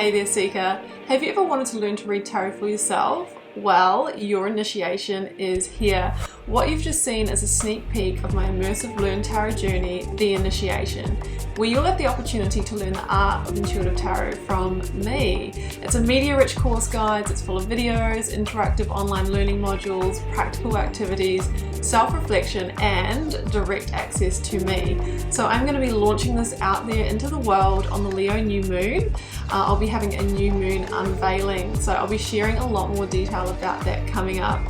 Hey there, Seeker. Have you ever wanted to learn to read tarot for yourself? Well, your initiation is here. What you've just seen is a sneak peek of my immersive Learn Tarot journey, The Initiation, where you'll have the opportunity to learn the art of intuitive tarot from me. It's a media-rich course guides, it's full of videos, interactive online learning modules, practical activities, self-reflection, and direct access to me. So I'm going to be launching this out there into the world on the Leo new moon. I'll be having a new moon unveiling, so I'll be sharing a lot more detail about that coming up.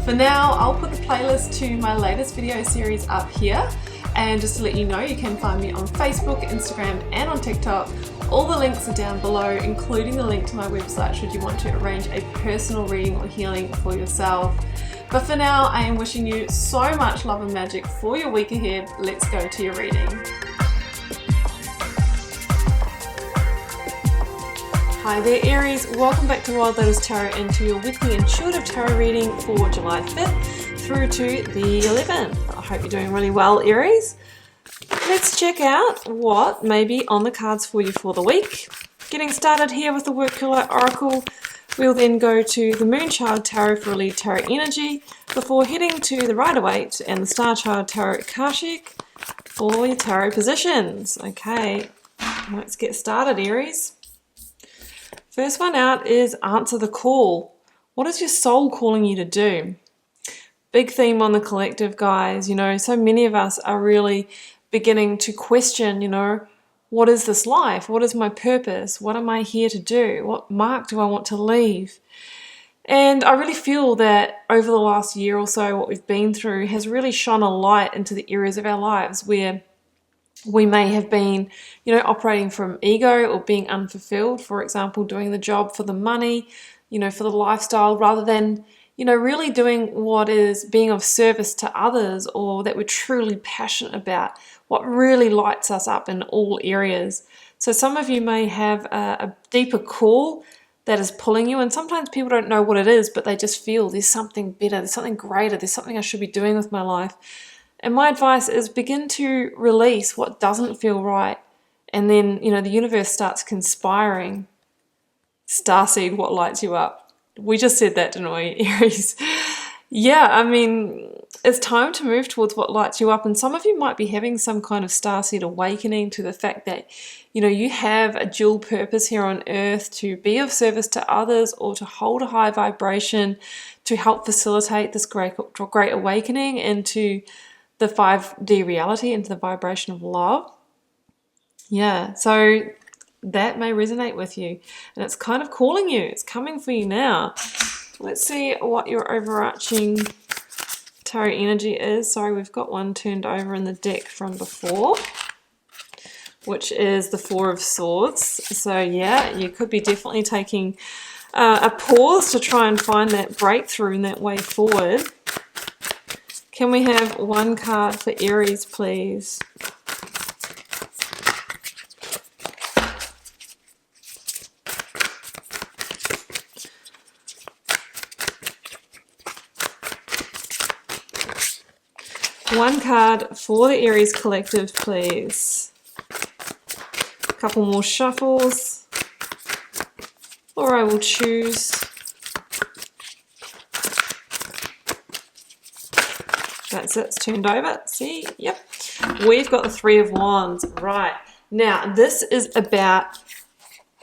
For now, I'll put the playlist to my latest video series up here, and just to let you know, you can find me on Facebook, Instagram, and on TikTok. All the links are down below, including the link to my website should you want to arrange a personal reading or healing for yourself. But for now, I am wishing you so much love and magic for your week ahead. Let's go to your reading. Hi there, Aries. Welcome back to Wild Lotus Tarot and to your weekly intuitive tarot reading for July 5th through to the 11th. I hope you're doing really well, Aries. Let's check out what may be on the cards for you for the week. Getting started here with the Work-Your-Light Oracle. We'll then go to the Moonchild Tarot for lead tarot energy before heading to the Rider-Waite and the Star Child Tarot Akashic for your tarot positions. Okay, let's get started, Aries. First one out is answer the call. What is your soul calling you to do? Big theme on the collective, guys. You know, so many of us are really beginning to question, you know, what is this life? What is my purpose? What am I here to do? What mark do I want to leave? And I really feel that over the last year or so, what we've been through has really shone a light into the areas of our lives where we may have been, you know, operating from ego or being unfulfilled, for example, doing the job for the money, you know, for the lifestyle, rather than, you know, really doing what is being of service to others or that we're truly passionate about, what really lights us up in all areas. So some of you may have a deeper call that is pulling you, and sometimes people don't know what it is, but they just feel there's something better, there's something greater, there's something I should be doing with my life. And my advice is begin to release what doesn't feel right. And then, you know, the universe starts conspiring. Starseed, what lights you up? We just said that, didn't we, Aries? Yeah, I mean, it's time to move towards what lights you up. And some of you might be having some kind of starseed awakening to the fact that, you know, you have a dual purpose here on earth to be of service to others or to hold a high vibration to help facilitate this great awakening into the 5D reality, into the vibration of love. Yeah, so that may resonate with you. And it's kind of calling you. It's coming for you now. Let's see what your overarching tarot energy is. Sorry, we've got one turned over in the deck from before, which is the Four of Swords. So yeah, you could be definitely taking a pause to try and find that breakthrough and that way forward. Can we have one card for Aries, please? One card for the Aries collective, please. A couple more shuffles. Or I will choose. That's it, it's turned over. See, yep. We've got the Three of Wands. Right. Now, this is about,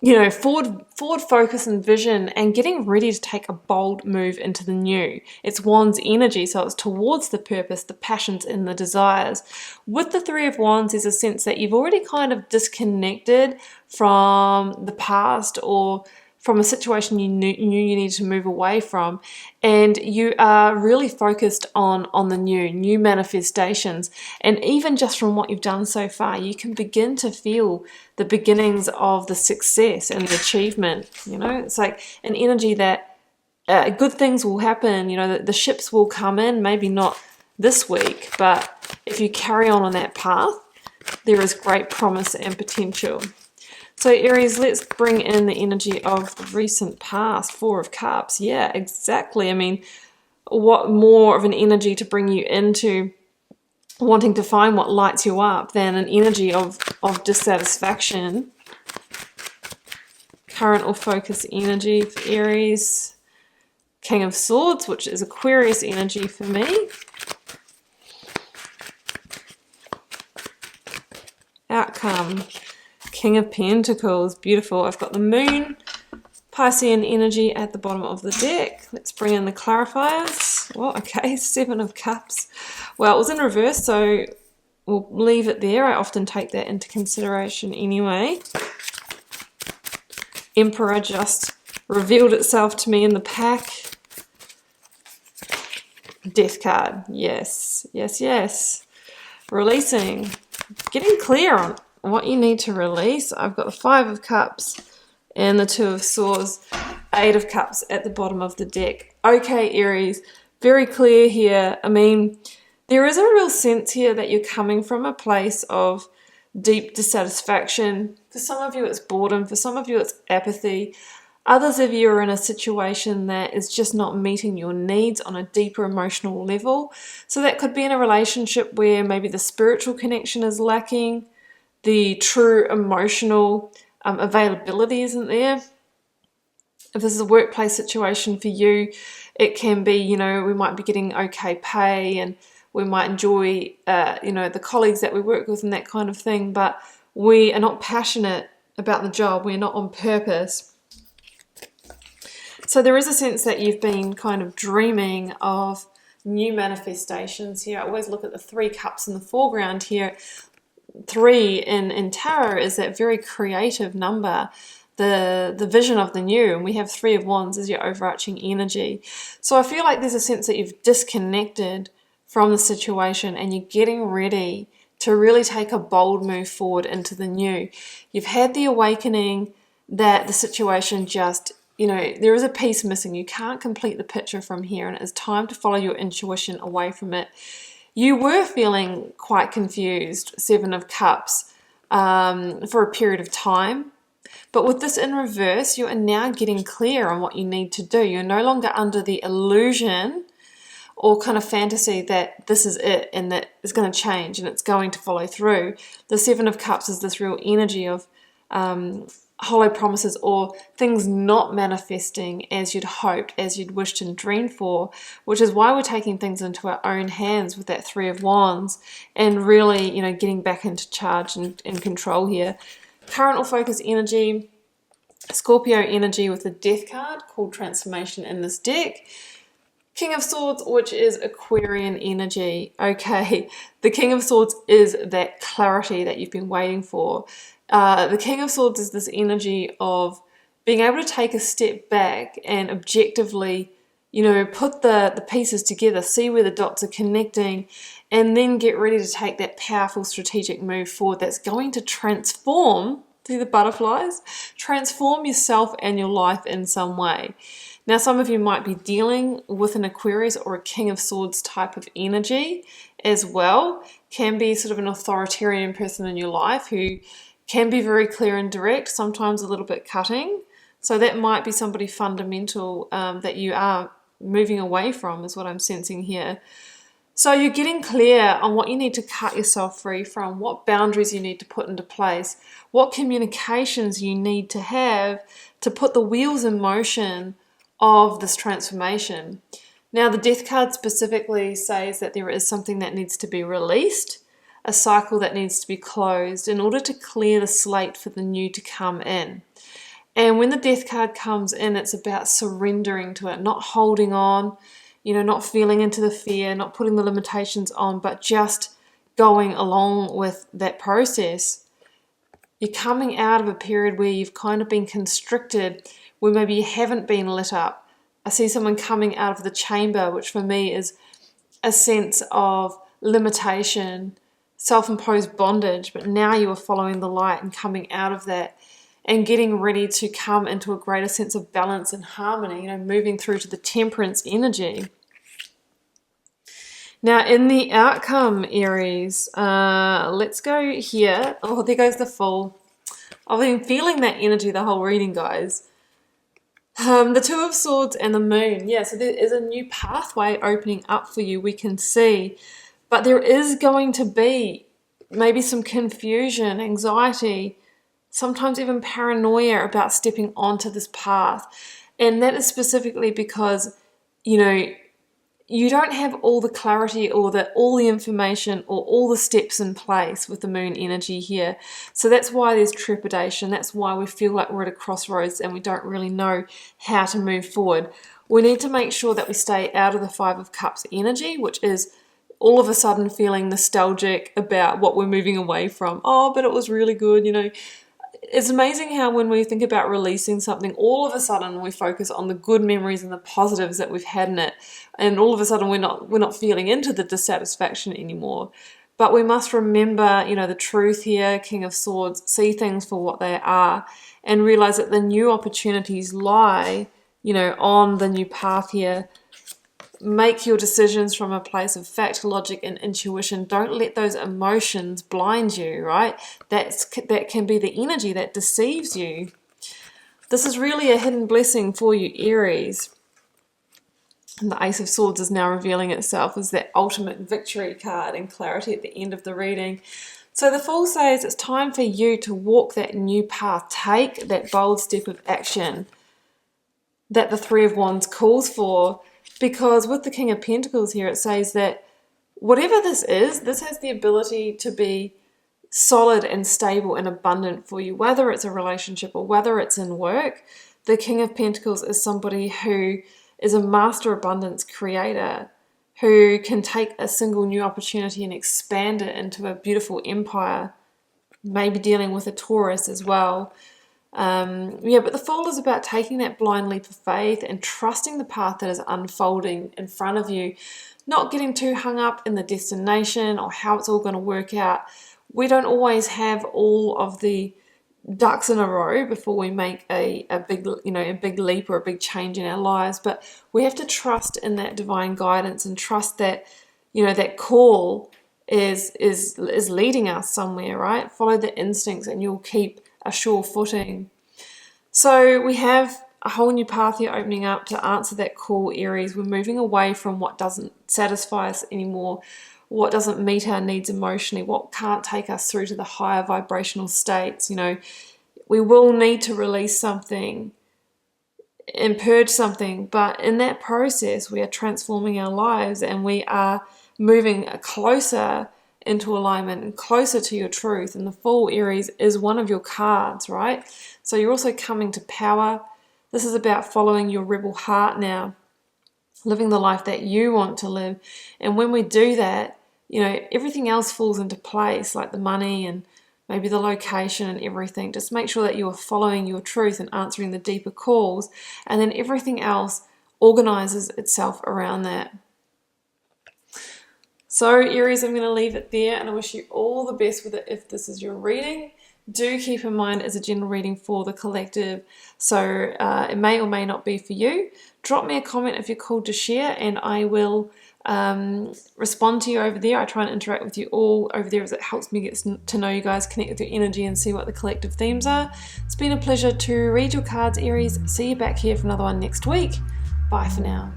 you know, forward focus and vision and getting ready to take a bold move into the new. It's Wands energy, so it's towards the purpose, the passions, and the desires. With the Three of Wands, there's a sense that you've already kind of disconnected from the past or from a situation you knew you needed to move away from, and you are really focused on the new manifestations. And even just from what you've done so far, you can begin to feel the beginnings of the success and the achievement. You know, it's like an energy that good things will happen. You know, the ships will come in, maybe not this week, but if you carry on that path, there is great promise and potential. So Aries, let's bring in the energy of the recent past. Four of Cups. Yeah, exactly. I mean, what more of an energy to bring you into wanting to find what lights you up than an energy of dissatisfaction Current or focus energy for Aries. King of Swords, which is Aquarius energy for me. Outcome. King of Pentacles. Beautiful. I've got the Moon, Piscean energy at the bottom of the deck. Let's bring in the clarifiers. Oh, okay. 7 of Cups. Well, it was in reverse, so we'll leave it there. I often take that into consideration anyway. Emperor just revealed itself to me in the pack. Death card. Yes, yes, yes. Releasing. Getting clear on what you need to release. I've got the 5 of Cups and the 2 of Swords, 8 of Cups at the bottom of the deck. Okay, Aries, very clear here. I mean, there is a real sense here that you're coming from a place of deep dissatisfaction. For some of you, it's boredom. For some of you, it's apathy. Others of you are in a situation that is just not meeting your needs on a deeper emotional level. So that could be in a relationship where maybe the spiritual connection is lacking, the true emotional availability isn't there. If this is a workplace situation for you, it can be, you know, we might be getting okay pay and we might enjoy, you know, the colleagues that we work with and that kind of thing, but we are not passionate about the job. We're not on purpose. So there is a sense that you've been kind of dreaming of new manifestations here. I always look at the 3 cups in the foreground here. 3 in tarot is that very creative number, the vision of the new, and we have 3 of Wands as your overarching energy. So I feel like there's a sense that you've disconnected from the situation and you're getting ready to really take a bold move forward into the new. You've had the awakening that the situation just, you know, there is a piece missing. You can't complete the picture from here, and it's time to follow your intuition away from it. You were feeling quite confused, 7 of Cups, for a period of time. But with this in reverse, you are now getting clear on what you need to do. You're no longer under the illusion or kind of fantasy that this is it and that it's going to change and it's going to follow through. The 7 of Cups is this real energy of hollow promises or things not manifesting as you'd hoped, as you'd wished and dreamed for, which is why we're taking things into our own hands with that 3 of Wands and really, you know, getting back into charge and control here. Current or focus energy, Scorpio energy with the Death card called Transformation in this deck. King of Swords, which is Aquarian energy. Okay, the King of Swords is that clarity that you've been waiting for. The King of Swords is this energy of being able to take a step back and objectively, you know, put the pieces together, see where the dots are connecting, and then get ready to take that powerful strategic move forward that's going to transform, see the butterflies, transform yourself and your life in some way. Now, some of you might be dealing with an Aquarius or a King of Swords type of energy as well. Can be sort of an authoritarian person in your life who can be very clear and direct, sometimes a little bit cutting. So that might be somebody fundamental that you are moving away from, is what I'm sensing here. So you're getting clear on what you need to cut yourself free from, what boundaries you need to put into place, what communications you need to have to put the wheels in motion of this transformation. Now, the Death card specifically says that there is something that needs to be released, a cycle that needs to be closed in order to clear the slate for the new to come in. And when the Death card comes in, it's about surrendering to it, not holding on, you know, not feeling into the fear, not putting the limitations on, but just going along with that process. You're coming out of a period where you've kind of been constricted, where maybe you haven't been lit up. I see someone coming out of the chamber, which for me is a sense of limitation, self-imposed bondage, but now you are following the light and coming out of that and getting ready to come into a greater sense of balance and harmony, you know, moving through to the Temperance energy. Now, in the outcome, Aries, let's go here. Oh, there goes the Fool. I've been feeling that energy the whole reading, guys. The 2 of Swords and the Moon. Yeah, so there is a new pathway opening up for you, we can see. But there is going to be maybe some confusion, anxiety, sometimes even paranoia about stepping onto this path. And that is specifically because, you know, you don't have all the clarity or all the information or all the steps in place with the moon energy here. So that's why there's trepidation. That's why we feel like we're at a crossroads and we don't really know how to move forward. We need to make sure that we stay out of the Five of Cups energy, which is all of a sudden feeling nostalgic about what we're moving away from. Oh, but it was really good, you know. It's amazing how when we think about releasing something, all of a sudden we focus on the good memories and the positives that we've had in it, and all of a sudden we're not feeling into the dissatisfaction anymore. But we must remember, you know, the truth here, King of Swords, see things for what they are, and realize that the new opportunities lie, you know, on the new path here. Make your decisions from a place of fact, logic, and intuition. Don't let those emotions blind you, right? That can be the energy that deceives you. This is really a hidden blessing for you, Aries. And the Ace of Swords is now revealing itself as that ultimate victory card and clarity at the end of the reading. So the Fool says it's time for you to walk that new path. Take that bold step of action that the Three of Wands calls for. Because with the King of Pentacles here, it says that whatever this is, this has the ability to be solid and stable and abundant for you, whether it's a relationship or whether it's in work. The King of Pentacles is somebody who is a master abundance creator, who can take a single new opportunity and expand it into a beautiful empire, maybe dealing with a Taurus as well. But the Fool is about taking that blind leap of faith and trusting the path that is unfolding in front of you, not getting too hung up in the destination or how it's all going to work out. We don't always have all of the ducks in a row before we make a big leap or a big change in our lives, but we have to trust in that divine guidance and trust that, you know, that call is leading us somewhere, right? Follow the instincts and you'll keep a sure footing. So we have a whole new path here opening up to answer that call, Aries. We're moving away from what doesn't satisfy us anymore, what doesn't meet our needs emotionally, what can't take us through to the higher vibrational states. You know, we will need to release something and purge something, but in that process we are transforming our lives and we are moving closer into alignment and closer to your truth. And the Fool, Aries, is one of your cards, right? So you're also coming to power. This is about following your rebel heart now, living the life that you want to live. And when we do that, you know, everything else falls into place, like the money and maybe the location and everything. Just make sure that you are following your truth and answering the deeper calls, and then everything else organizes itself around that. So Aries, I'm going to leave it there, and I wish you all the best with it if this is your reading. Do keep in mind it's a general reading for the collective, so it may or may not be for you. Drop me a comment if you're called to share, and I will respond to you over there. I try and interact with you all over there as it helps me get to know you guys, connect with your energy, and see what the collective themes are. It's been a pleasure to read your cards, Aries. See you back here for another one next week. Bye for now.